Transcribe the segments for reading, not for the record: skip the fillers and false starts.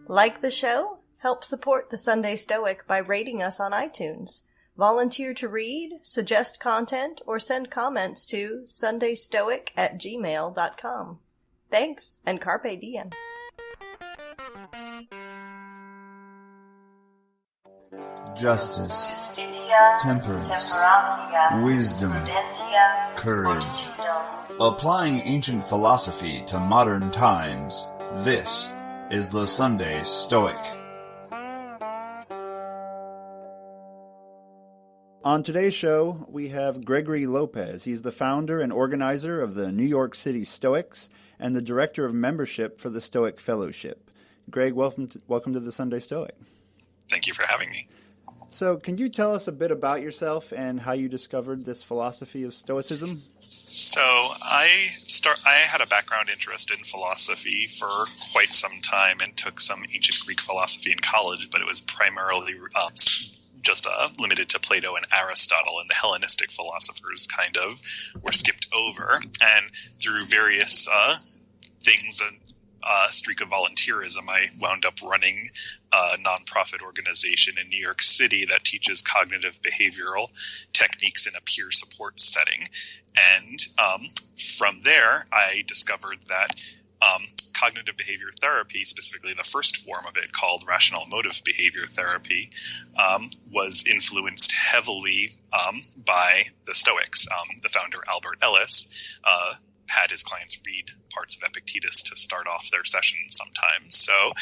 Like the show? Help support the Sunday Stoic by rating us on iTunes. Volunteer to read, suggest content, or send comments to sundaystoic@gmail.com. Thanks, and carpe diem. Justice, temperance, wisdom, courage. Applying ancient philosophy to modern times, this is the Sunday Stoic. On today's show, we have Gregory Lopez. He's the founder and organizer of the New York City Stoics and the director of membership for the Stoic Fellowship. Greg, welcome to the Sunday Stoic. Thank you for having me. So, can you tell us a bit about yourself and how you discovered this philosophy of Stoicism? So, I had a background interest in philosophy for quite some time and took some ancient Greek philosophy in college, but it was primarily just limited to Plato and Aristotle, and the Hellenistic philosophers kind of were skipped over. And through various things and a streak of volunteerism, I wound up running a nonprofit organization in New York City that teaches cognitive behavioral techniques in a peer support setting. And from there, I discovered that cognitive behavior therapy, specifically the first form of it called rational emotive behavior therapy, was influenced heavily by the Stoics. The founder, Albert Ellis, had his clients read parts of Epictetus to start off their sessions sometimes. So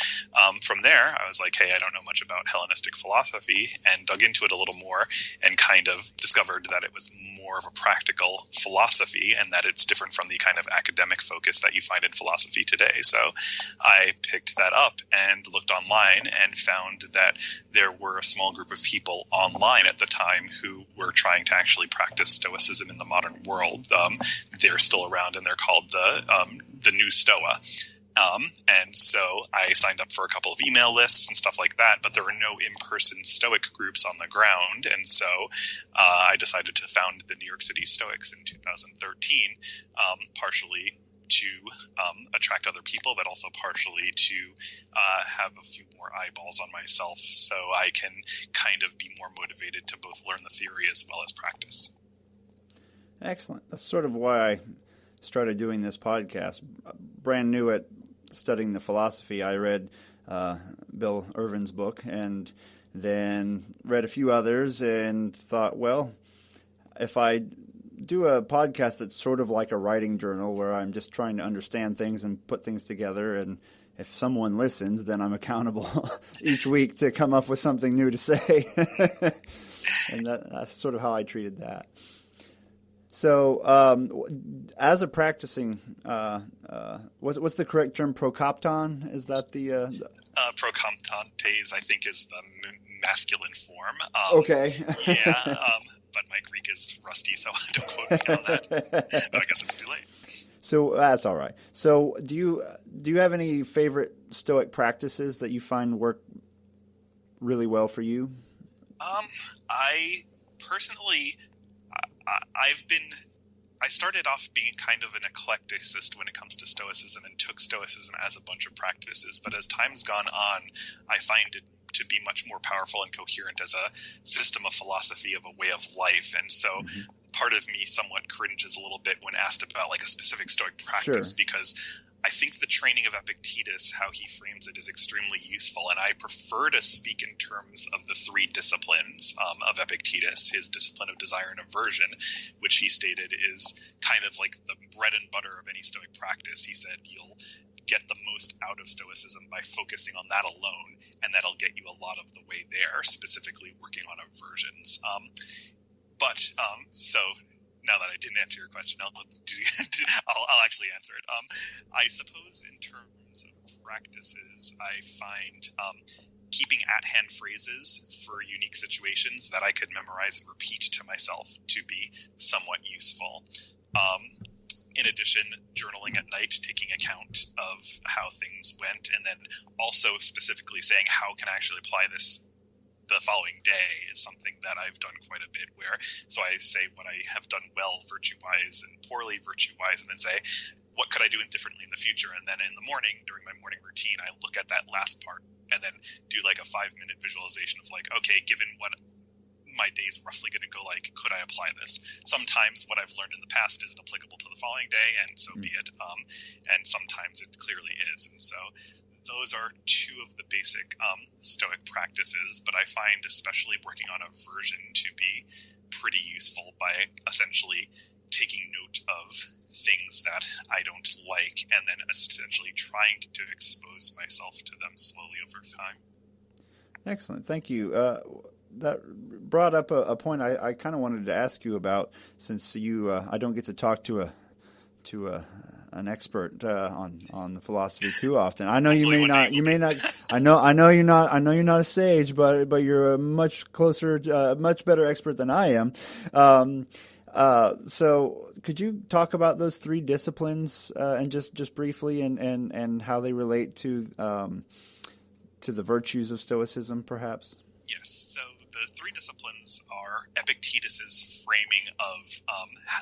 from there, I was like, hey, I don't know much about Hellenistic philosophy, and dug into it a little more and kind of discovered that it was more of a practical philosophy and that it's different from the kind of academic focus that you find in philosophy today. So I picked that up and looked online and found that there were a small group of people online at the time who were trying to actually practice Stoicism in the modern world. They're still around, and they're called the New Stoa. And so I signed up for a couple of email lists and stuff like that, but there were no in-person Stoic groups on the ground. And so I decided to found the New York City Stoics in 2013, partially to attract other people, but also partially to have a few more eyeballs on myself so I can kind of be more motivated to both learn the theory as well as practice. Excellent. That's sort of why I started doing this podcast. Brand new at studying the philosophy, I read Bill Irvin's book and then read a few others and thought, well, if I do a podcast that's sort of like a writing journal where I'm just trying to understand things and put things together, and if someone listens, then I'm accountable each week to come up with something new to say. And that's sort of how I treated that. So, as a practicing, what's the correct term? Prokompton? Is that the prokomptontes, I think, is the masculine form. Okay. Yeah, but my Greek is rusty, so don't quote me on that. But I guess it's too late. So that's all right. So, do you have any favorite Stoic practices that you find work really well for you? I personally. I started off being kind of an eclecticist when it comes to Stoicism and took Stoicism as a bunch of practices. But as time's gone on, I find it to be much more powerful and coherent as a system of philosophy, of a way of life. And so part of me somewhat cringes a little bit when asked about like a specific Stoic practice, because I think the training of Epictetus, how he frames it, is extremely useful, and I prefer to speak in terms of the three disciplines of Epictetus, his discipline of desire and aversion, which he stated is kind of like the bread and butter of any Stoic practice. He said you'll get the most out of Stoicism by focusing on that alone, and that'll get you a lot of the way there, specifically working on aversions. So now that I didn't answer your question, I'll actually answer it. I suppose in terms of practices, I find keeping at-hand phrases for unique situations that I could memorize and repeat to myself to be somewhat useful. In addition, journaling at night, taking account of how things went, and then also specifically saying how can I actually apply this the following day is something that I've done quite a bit so I say what I have done well virtue-wise and poorly virtue-wise, and then say, what could I do differently in the future? And then in the morning, during my morning routine, I look at that last part and then do like a 5-minute visualization of like, okay, given what my day's roughly going to go like, could I apply this? Sometimes what I've learned in the past isn't applicable to the following day, and so be it. And sometimes it clearly is. And so those are two of the basic Stoic practices, but I find especially working on aversion to be pretty useful by essentially taking note of things that I don't like and then essentially trying to expose myself to them slowly over time. Excellent. Thank you. That brought up a point I kind of wanted to ask you about, since I don't get to talk to an expert on the philosophy too often. I know you may not. I know you're not a sage, but you're a much better expert than I am. So could you talk about those 3 disciplines and just briefly and how they relate to the virtues of Stoicism, perhaps? Yes. So the 3 disciplines are Epictetus's framing of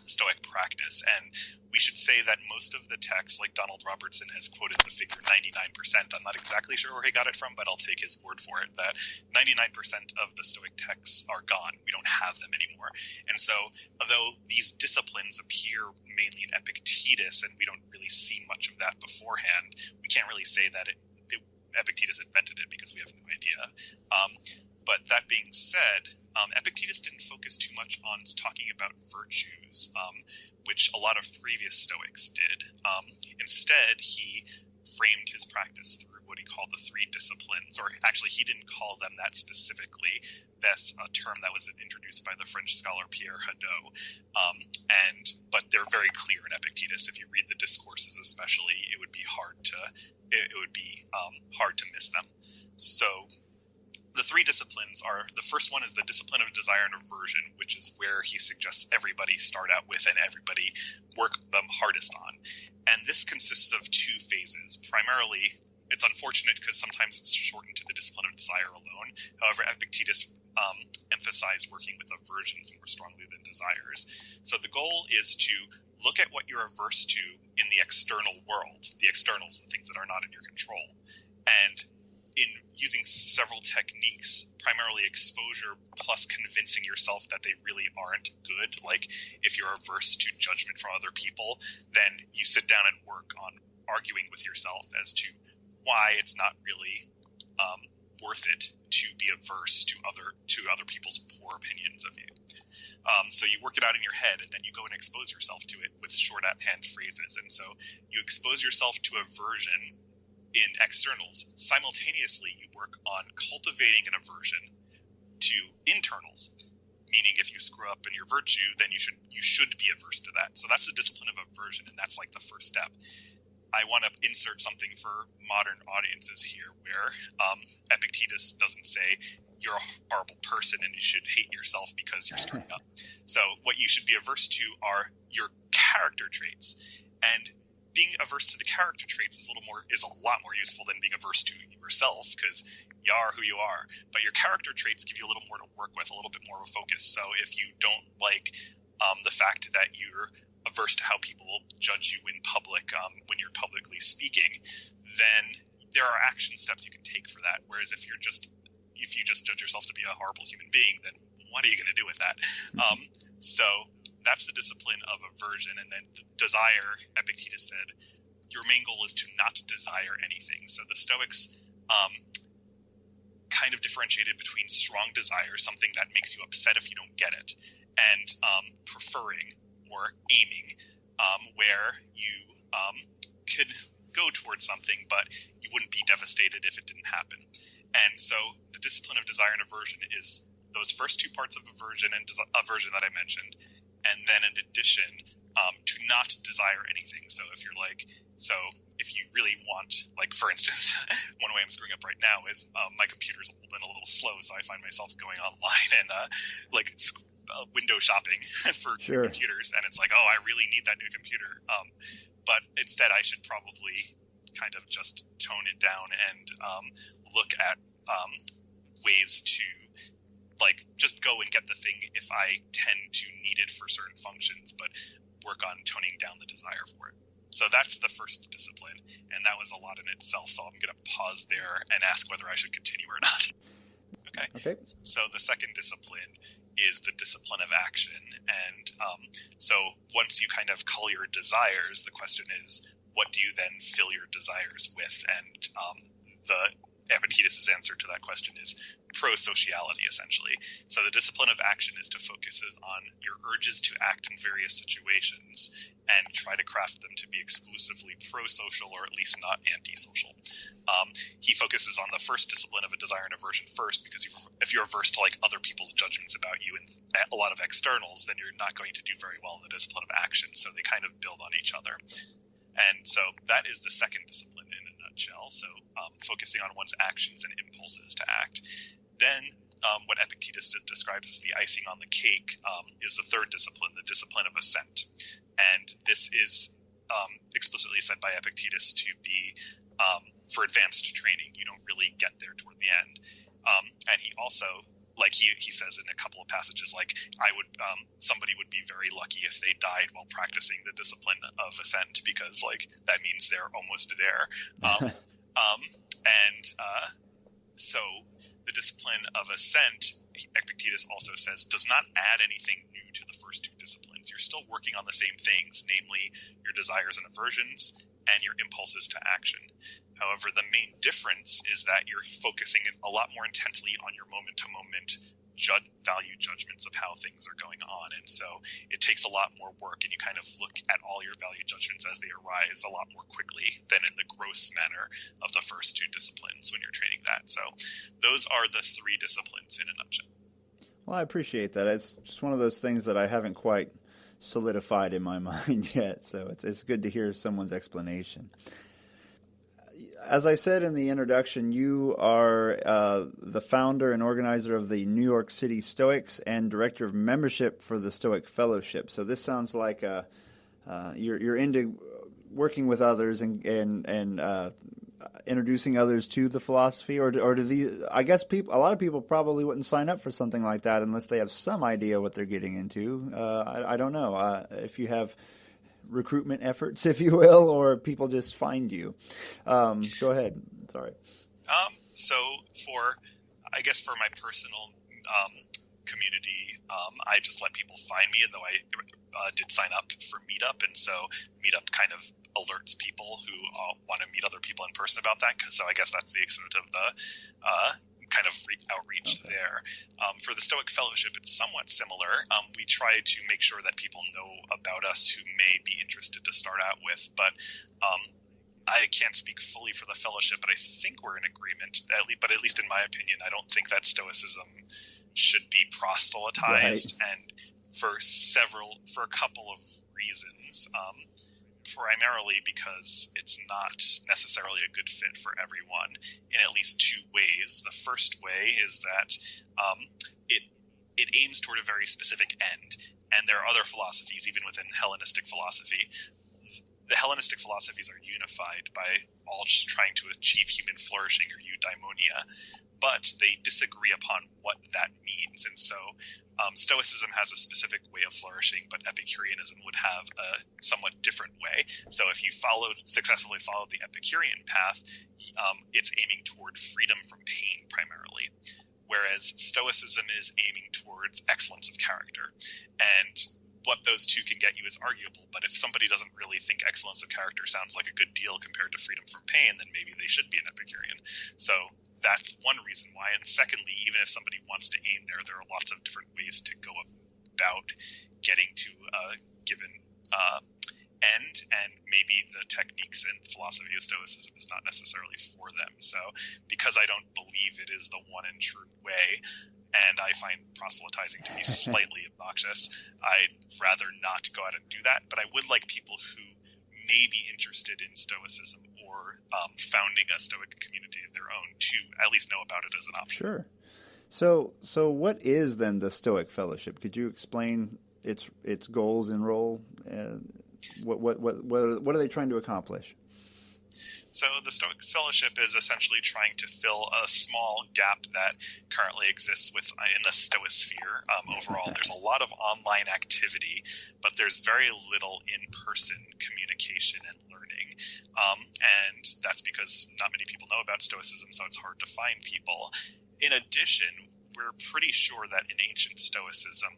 Stoic practice, and we should say that most of the texts, like Donald Robertson has quoted the figure 99%. I'm not exactly sure where he got it from, but I'll take his word for it, that 99% of the Stoic texts are gone. We don't have them anymore. And so, although these disciplines appear mainly in Epictetus, and we don't really see much of that beforehand, we can't really say that Epictetus invented it because we have no idea. But that being said, Epictetus didn't focus too much on talking about virtues, which a lot of previous Stoics did. Instead, he framed his practice through what he called the 3 disciplines, or actually he didn't call them that specifically. That's a term that was introduced by the French scholar Pierre Hadot. But they're very clear in Epictetus. If you read the discourses especially, it would be hard to miss them. So the 3 disciplines are, the first one is the discipline of desire and aversion, which is where he suggests everybody start out with and everybody work them hardest on. And this consists of 2 phases. Primarily, it's unfortunate because sometimes it's shortened to the discipline of desire alone. However, Epictetus emphasized working with aversions more strongly than desires. So the goal is to look at what you're averse to in the external world, the externals, the things that are not in your control. And in using several techniques, primarily exposure plus convincing yourself that they really aren't good. Like if you're averse to judgment from other people, then you sit down and work on arguing with yourself as to why it's not really worth it to be averse to other people's poor opinions of you. So you work it out in your head, and then you go and expose yourself to it with short at hand phrases. And so you expose yourself to aversion in externals. Simultaneously, you work on cultivating an aversion to internals, meaning if you screw up in your virtue, then you should be averse to that. So that's the discipline of aversion, and that's like the first step. I want to insert something for modern audiences here where Epictetus doesn't say you're a horrible person and you should hate yourself because you're screwing up. So what you should be averse to are your character traits. And being averse to the character traits is a lot more useful than being averse to yourself, because you are who you are. But your character traits give you a little more to work with, a little bit more of a focus. So if you don't like the fact that you're averse to how people judge you in public when you're publicly speaking, then there are action steps you can take for that. Whereas if you just judge yourself to be a horrible human being, then what are you going to do with that? So that's the discipline of aversion. And then the desire, Epictetus said, your main goal is to not desire anything. So the Stoics kind of differentiated between strong desire, something that makes you upset if you don't get it, and preferring or aiming, where you could go towards something, but you wouldn't be devastated if it didn't happen. And so the discipline of desire and aversion is those first 2 parts of aversion that I mentioned. And then in addition, to not desire anything. So if you really want, like for instance, one way I'm screwing up right now is my computer's old and a little slow, so I find myself going online and window shopping for Sure. computers, and it's like, oh, I really need that new computer. But instead, I should probably kind of just tone it down and look at ways to just go and get the thing if I tend to need it for certain functions, but work on toning down the desire for it. So that's the first discipline, and that was a lot in itself. So I'm going to pause there and ask whether I should continue or not. Okay. So the second discipline is the discipline of action. And so once you kind of cull your desires, the question is, what do you then fill your desires with? And the Epictetus' answer to that question is pro-sociality, essentially. So the discipline of action is to focus on your urges to act in various situations and try to craft them to be exclusively pro-social or at least not anti-social. He focuses on the first discipline of a desire and aversion first, because if you're averse to like other people's judgments about you and a lot of externals, then you're not going to do very well in the discipline of action. So they kind of build on each other. And so that is the second discipline in a nutshell. So focusing on one's actions and impulses to act. Then what Epictetus describes as the icing on the cake is the third discipline, the discipline of assent. And this is explicitly said by Epictetus to be for advanced training. You don't really get there toward the end. And he also, like he says in a couple of passages, like somebody would be very lucky if they died while practicing the discipline of assent, because like that means they're almost there. So the discipline of assent, Epictetus also says, does not add anything new to the first two disciplines. You're still working on the same things, namely your desires and aversions and your impulses to action. However, the main difference is that you're focusing a lot more intensely on your moment-to-moment value judgments of how things are going on. And so it takes a lot more work, and you kind of look at all your value judgments as they arise a lot more quickly than in the gross manner of the first two disciplines when you're training that. So those are the three disciplines in a nutshell. Well, I appreciate that. It's just one of those things that I haven't quite solidified in my mind yet. So it's good to hear someone's explanation. As I said in the introduction, you are the founder and organizer of the New York City Stoics and director of membership for the Stoic Fellowship. So this sounds like you're into working with others and introducing others to the philosophy, or do these? I guess a lot of people probably wouldn't sign up for something like that unless they have some idea what they're getting into. I don't know if you have recruitment efforts, if you will, or people just find you. Go ahead. Sorry. So for my personal community, I just let people find me, though I did sign up for Meetup, and so Meetup kind of alerts people who want to meet other people in person about that. So I guess that's the extent of the kind of outreach there. For the Stoic Fellowship, it's somewhat similar. We try to make sure that people know about us who may be interested to start out with, but I can't speak fully for the fellowship, but I think we're in agreement, but at least in my opinion, I don't think that Stoicism should be proselytized, right. And for a couple of reasons. Primarily because it's not necessarily a good fit for everyone in at least two ways. The first way is that it aims toward a very specific end, and there are other philosophies, even within Hellenistic philosophy. The Hellenistic philosophies are unified by all just trying to achieve human flourishing, or eudaimonia, but they disagree upon what that means. And so Stoicism has a specific way of flourishing, but Epicureanism would have a somewhat different way. So if you successfully followed the Epicurean path, it's aiming toward freedom from pain primarily, whereas Stoicism is aiming towards excellence of character. And what those two can get you is arguable, but if somebody doesn't really think excellence of character sounds like a good deal compared to freedom from pain, then maybe they should be an Epicurean. So that's one reason why. And secondly, even if somebody wants to aim there are lots of different ways to go about getting to a given end, and maybe the techniques and philosophy of Stoicism is not necessarily for them. So because I don't believe it is the one and true way, and I find proselytizing to be slightly obnoxious, I'd rather not go out and do that. But I would like people who may be interested in Stoicism or founding a Stoic community of their own to at least know about it as an option. Sure. So what is then the Stoic Fellowship? Could you explain its goals and role? What are they trying to accomplish? So the Stoic Fellowship is essentially trying to fill a small gap that currently exists in the Stoisphere. Overall, there's a lot of online activity, but there's very little in-person communication and learning. And that's because not many people know about Stoicism, so it's hard to find people. In addition, we're pretty sure that in ancient Stoicism,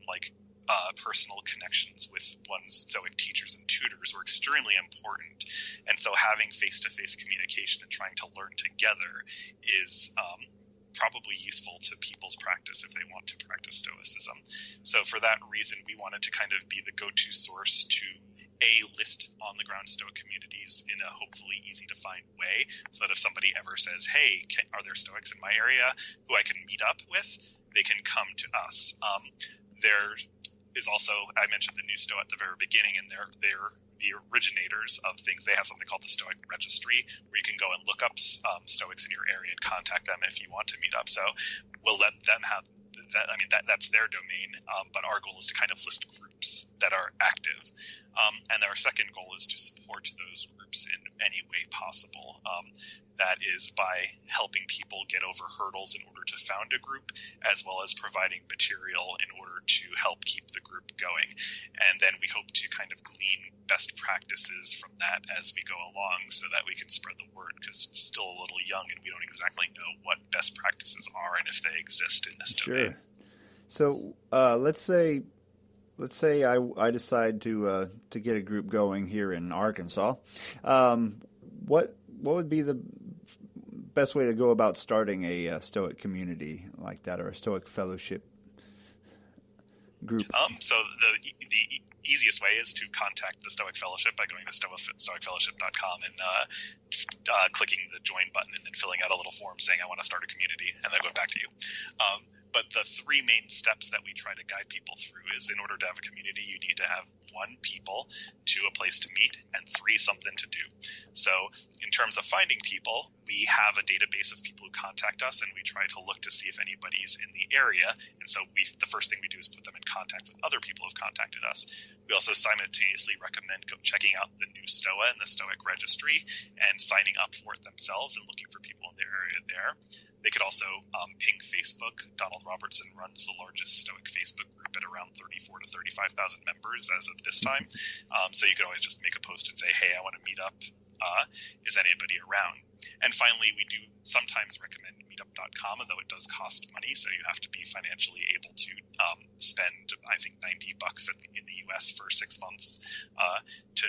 personal connections with one's Stoic teachers and tutors were extremely important. And so having face-to-face communication and trying to learn together is probably useful to people's practice if they want to practice Stoicism. So for that reason, we wanted to kind of be the go-to source to list on-the-ground Stoic communities in a hopefully easy-to-find way, so that if somebody ever says, hey, are there Stoics in my area who I can meet up with, they can come to us. There is also, I mentioned the New Stoa at the very beginning, and they're the originators of things. They have something called the Stoic Registry, where you can go and look up Stoics in your area and contact them if you want to meet up. So we'll let them have that. I mean, that's their domain, but our goal is to kind of list groups that are active. And our second goal is to support those groups in any way possible. That is by helping people get over hurdles in order to found a group, as well as providing material in order to help keep the group going. And then we hope to kind of glean best practices from that as we go along, so that we can spread the word, because it's still a little young and we don't exactly know what best practices are and if they exist in this domain. So let's say I decide to get a group going here in Arkansas. What would be the best way to go about starting a Stoic community like that, or a Stoic Fellowship group? So the easiest way is to contact the Stoic Fellowship by going to stoicfellowship.com and clicking the join button, and then filling out a little form saying I want to start a community, and then going back to you. But the three main steps that we try to guide people through is, in order to have a community, you need to have 1, people, 2, a place to meet, and 3, something to do. So in terms of finding people, we have a database of people who contact us, and we try to look to see if anybody's in the area. And so the first thing we do is put them in contact with other people who've contacted us. We also simultaneously recommend checking out the New Stoa and the Stoic Registry and signing up for it themselves and looking for people in their area there. They could also ping Facebook. Donald Robertson runs the largest Stoic Facebook group at around 34 to 35,000 members as of this time. So you could always just make a post and say, hey, I want to meet up. Is anybody around? And finally, we do sometimes recommend meetup.com, although it does cost money, so you have to be financially able to spend, I think, $90 in the US for 6 months to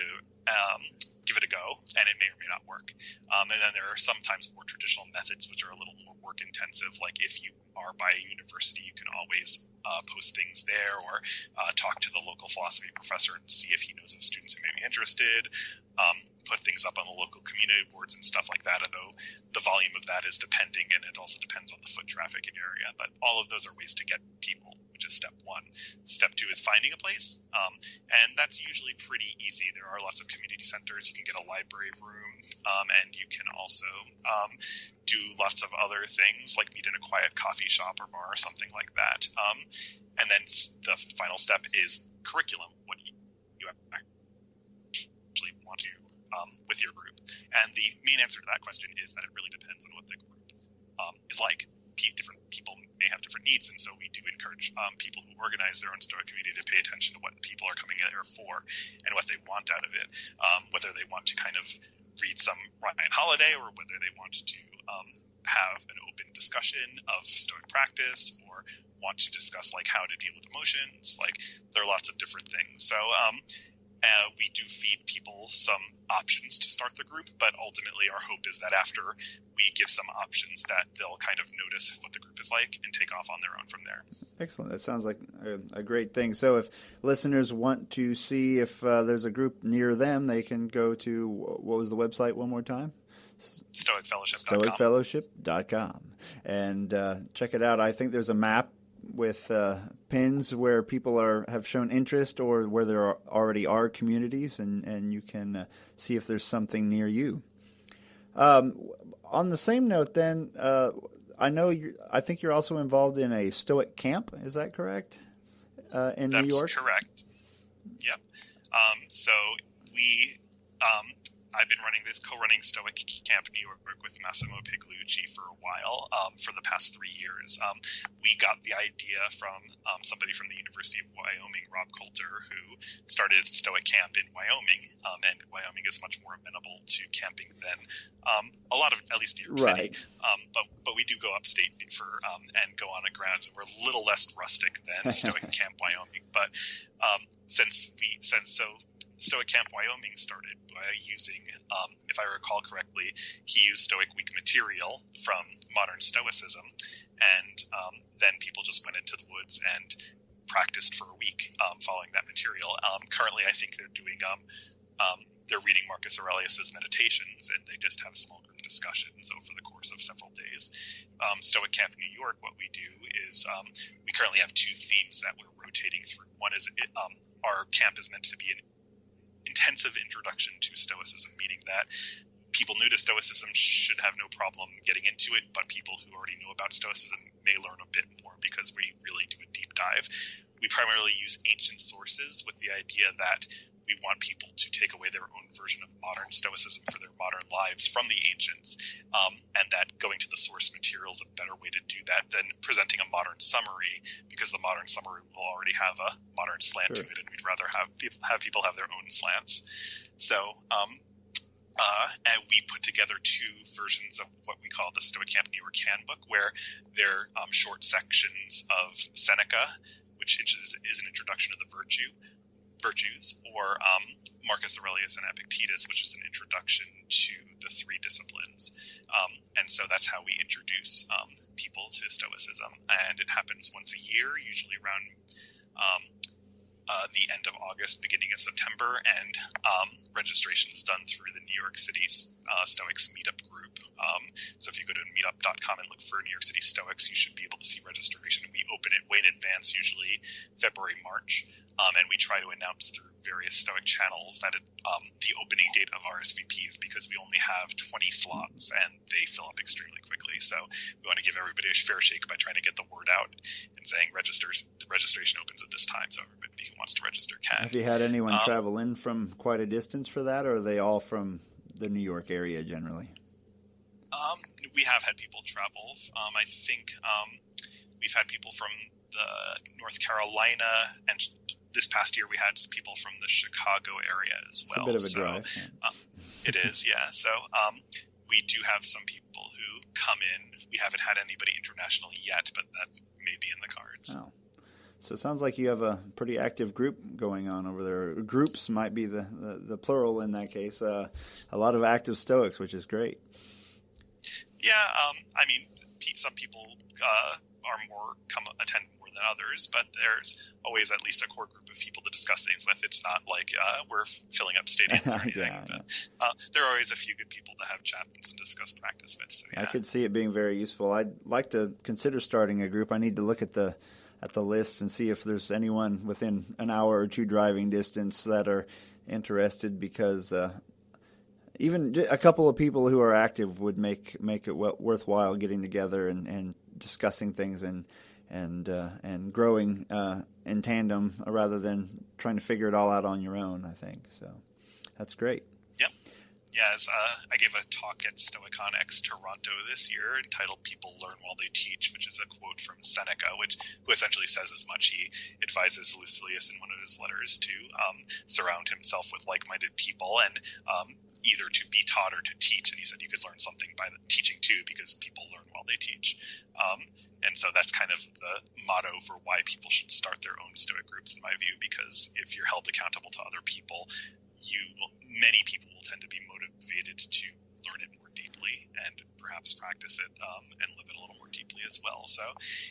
give it a go, and it may or may not work. And then there are sometimes more traditional methods which are a little more work intensive, like if you are by a university, you can always post things there, or talk to the local philosophy professor and see if he knows of students who may be interested. Put things up on the local community boards and stuff like that, although the volume of that is depending, and it also depends on the foot traffic in your area. But all of those are ways to get people, which is step 1. Step 2 is finding a place, and that's usually pretty easy. There are lots of community centers. You can get a library room, and you can also do lots of other things, like meet in a quiet coffee shop or bar or something like that. And then the final step is curriculum. What you actually want to with your group. And the main answer to that question is that it really depends on what the group is like. Different people may have different needs, and so we do encourage people who organize their own Stoic community to pay attention to what people are coming there for and what they want out of it, whether they want to kind of read some Ryan Holiday, or whether they want to have an open discussion of Stoic practice, or want to discuss like how to deal with emotions. Like, there are lots of different things. So we do feed people some options to start the group, but ultimately our hope is that after we give some options, that they'll kind of notice what the group is like and take off on their own from there. Excellent. That sounds like a great thing. So if listeners want to see if there's a group near them, they can go to, what was the website one more time? StoicFellowship.com. StoicFellowship.com. And check it out. I think there's a map with pins where people have shown interest, or where there already are communities, and you can see if there's something near you. On the same note, then, I think you're also involved in a Stoic camp. Is that correct? In New York? That's correct. Yep. So we, I've been co-running Stoic Camp New York with Massimo Pigliucci for a while. For the past 3 years, we got the idea from somebody from the University of Wyoming, Rob Coulter, who started Stoic Camp in Wyoming, and Wyoming is much more amenable to camping than a lot of, at least New York City. But we do go upstate and go on a grounds, and we're a little less rustic than Stoic Camp Wyoming. But Stoic Camp Wyoming started by using, if I recall correctly, he used Stoic Week material from modern Stoicism, and then people just went into the woods and practiced for a week following that material. Currently, I think they're doing they're reading Marcus Aurelius's Meditations, and they just have small group discussions over the course of several days. Stoic Camp New York, what we do is we currently have 2 themes that we're rotating through. One is our camp is meant to be an intensive introduction to Stoicism, meaning that people new to Stoicism should have no problem getting into it, but people who already know about Stoicism may learn a bit more because we really do a deep dive. We primarily use ancient sources with the idea that we want people to take away their own version of modern Stoicism for their modern lives from the ancients, and that going to the source material is a better way to do that than presenting a modern summary, because the modern summary will already have a modern slant to it, and we'd rather have people have their own slants. So, and we put together 2 versions of what we call the Stoic Camp New York Handbook, where they're short sections of Seneca, which is an introduction to the virtues, or Marcus Aurelius and Epictetus, which is an introduction to the 3 disciplines. And so that's how we introduce people to Stoicism. And it happens once a year, usually around the end of August, beginning of September, and registration is done through the New York City Stoics meetup group. So if you go to meetup.com and look for New York City Stoics, you should be able to see registration. We open it way in advance, usually February, March, and we try to announce through various Stoic channels that the opening date of RSVPs, because we only have 20 slots and they fill up extremely quickly. So we want to give everybody a fair shake by trying to get the word out and saying the registration opens at this time, so everybody who wants to register can. Have you had anyone travel in from quite a distance for that, or are they all from the New York area generally? We have had people travel. I think we've had people from the North Carolina, and this past year we had people from the Chicago area as well. It's a bit of a drive. It is, yeah. So we do have some people who come in. We haven't had anybody international yet, but that may be in the cards. Oh. So it sounds like you have a pretty active group going on over there. Groups might be the plural in that case. A lot of active Stoics, which is great. Yeah, I mean, some people attend more than others, but there's always at least a core group of people to discuss things with. It's not like we're filling up stadiums or anything. There are always a few good people to have chats and discuss practice with. So, yeah. I could see it being very useful. I'd like to consider starting a group. I need to look at the list and see if there's anyone within an hour or 2 driving distance that are interested, because even a couple of people who are active would make it worthwhile getting together and discussing things and growing in tandem rather than trying to figure it all out on your own, I think. So that's great. Yep. Yes, I gave a talk at StoiConX Toronto this year entitled "People Learn While They Teach," which is a quote from Seneca, who essentially says as much. He advises Lucilius in one of his letters to surround himself with like-minded people and either to be taught or to teach. And he said you could learn something by teaching too, because people learn while they teach. And so that's kind of the motto for why people should start their own Stoic groups, in my view, because if you're held accountable to other people, many people will tend to be motivated to learn it more deeply and perhaps practice it and live it a little more deeply as well. So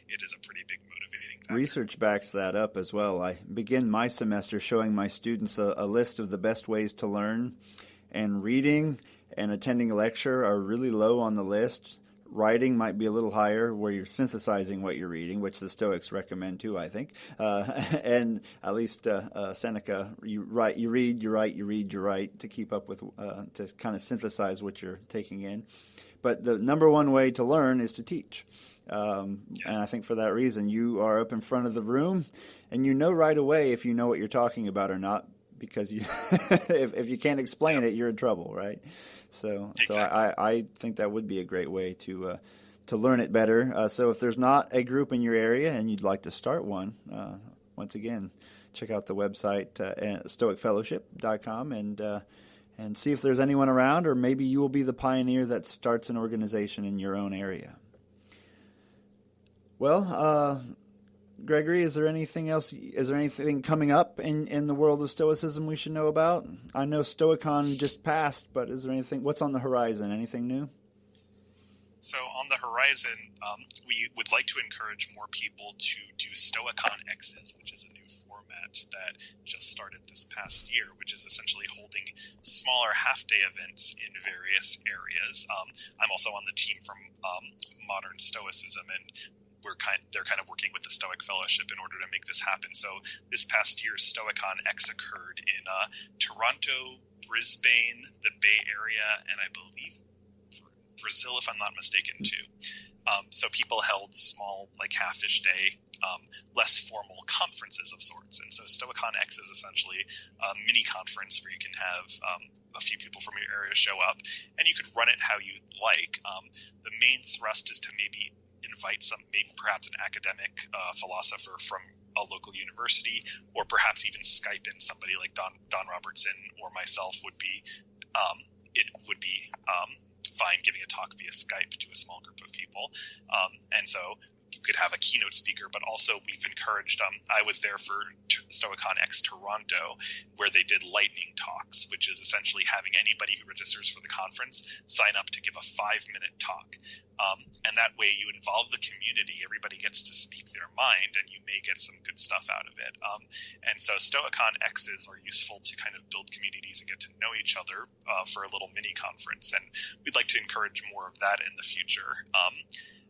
it is a pretty big motivating factor. Research backs that up as well. I begin my semester showing my students a list of the best ways to learn, and reading and attending a lecture are really low on the list. Writing might be a little higher, where you're synthesizing what you're reading, which the Stoics recommend too, I think. And at least Seneca, you read, you write, you read, you write, to keep up with, to kind of synthesize what you're taking in. But the number one way to learn is to teach. And I think for that reason, you are up in front of the room, and you know right away if you know what you're talking about or not, because you if you can't explain it, you're in trouble, right? So I think that would be a great way to learn it better. So if there's not a group in your area and you'd like to start one, once again, check out the website at stoicfellowship.com and see if there's anyone around, or maybe you will be the pioneer that starts an organization in your own area. Well, Gregory, is there anything else? Is there anything coming up in the world of Stoicism we should know about? I know Stoicon just passed, but is there anything? What's on the horizon? Anything new? So on the horizon, we would like to encourage more people to do Stoicon X's, which is a new format that just started this past year, which is essentially holding smaller half-day events in various areas. I'm also on the team from Modern Stoicism, and they're kind of working with the Stoic Fellowship in order to make this happen. So this past year, Stoicon X occurred in Toronto, Brisbane, the Bay Area, and I believe Brazil, if I'm not mistaken, too. So people held small, like half-ish day, less formal conferences of sorts. And so Stoicon X is essentially a mini conference where you can have a few people from your area show up, and you could run it how you like. The main thrust is to maybe invite perhaps an academic philosopher from a local university, or perhaps even Skype in somebody like Don Robertson or myself would be fine giving a talk via Skype to a small group of people. And so you could have a keynote speaker, but also we've encouraged, I was there for Stoicon X Toronto, where they did lightning talks, which is essentially having anybody who registers for the conference sign up to give a 5-minute talk. And that way you involve the community, everybody gets to speak their mind, and you may get some good stuff out of it. And so Stoicon X's are useful to kind of build communities and get to know each other for a little mini conference. And we'd like to encourage more of that in the future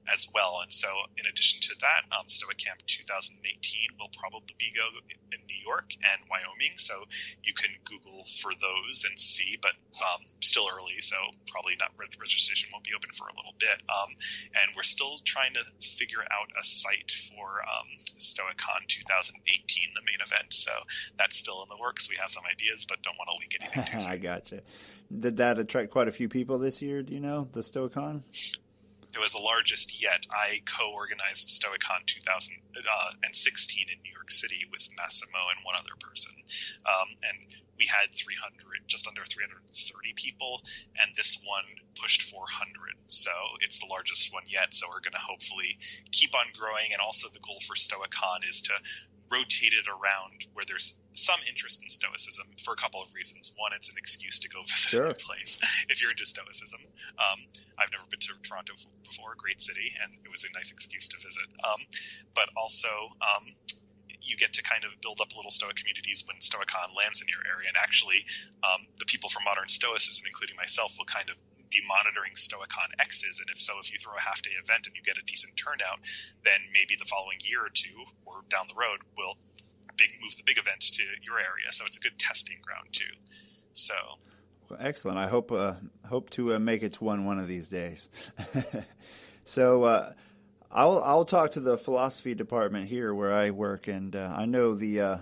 as well. And so in addition to that, Stoic Camp 2018 will probably be go in New York and Wyoming. So you can Google for those and see, but still early. So probably not registration won't be open for a little bit. And we're still trying to figure out a site for Stoicon 2018, the main event. So that's still in the works. We have some ideas, but don't want to leak anything too soon. I gotcha. Did that attract quite a few people this year? Do you know, the Stoicon? It was the largest yet. I co-organized Stoicon 2016 in New York City with Massimo and one other person. And we had just under 330 people, and this one pushed 400. So it's the largest one yet. So we're going to hopefully keep on growing. And also the goal for Stoicon is to rotate it around where there's some interest in Stoicism for a couple of reasons. One, it's an excuse to go visit a new place if you're into Stoicism. I've never been to Toronto before, great city, and it was a nice excuse to visit. But also, you get to kind of build up little Stoic communities when Stoicon lands in your area. And actually, the people from Modern Stoicism, including myself, will kind of be monitoring Stoicon X's, and if you throw a half-day event and you get a decent turnout, then maybe the following year or two, or down the road, we'll move the big event to your area. So it's a good testing ground too. So, well, excellent. I hope to make it to one of these days. So I'll talk to the philosophy department here where I work, and I know the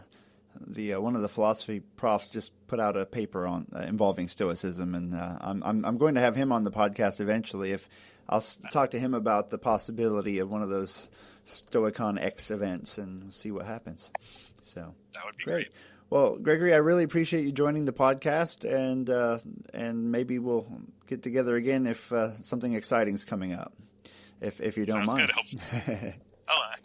one of the philosophy profs just put out a paper on involving Stoicism, and I'm going to have him on the podcast eventually. If I'll talk to him about the possibility of one of those Stoicon X events and see what happens. So that would be great. Well, Gregory, I really appreciate you joining the podcast, and maybe we'll get together again if something exciting is coming up, if you don't mind. Sounds good.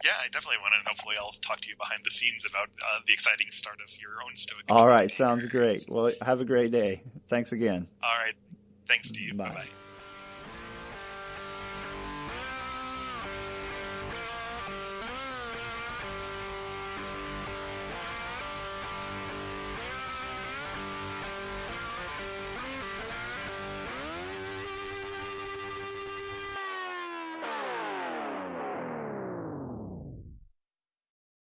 Yeah, I definitely want to, and hopefully I'll talk to you behind the scenes about the exciting start of your own Stoic community. All right, sounds great. Well, have a great day. Thanks again. All right, thanks to you. Bye. Bye-bye.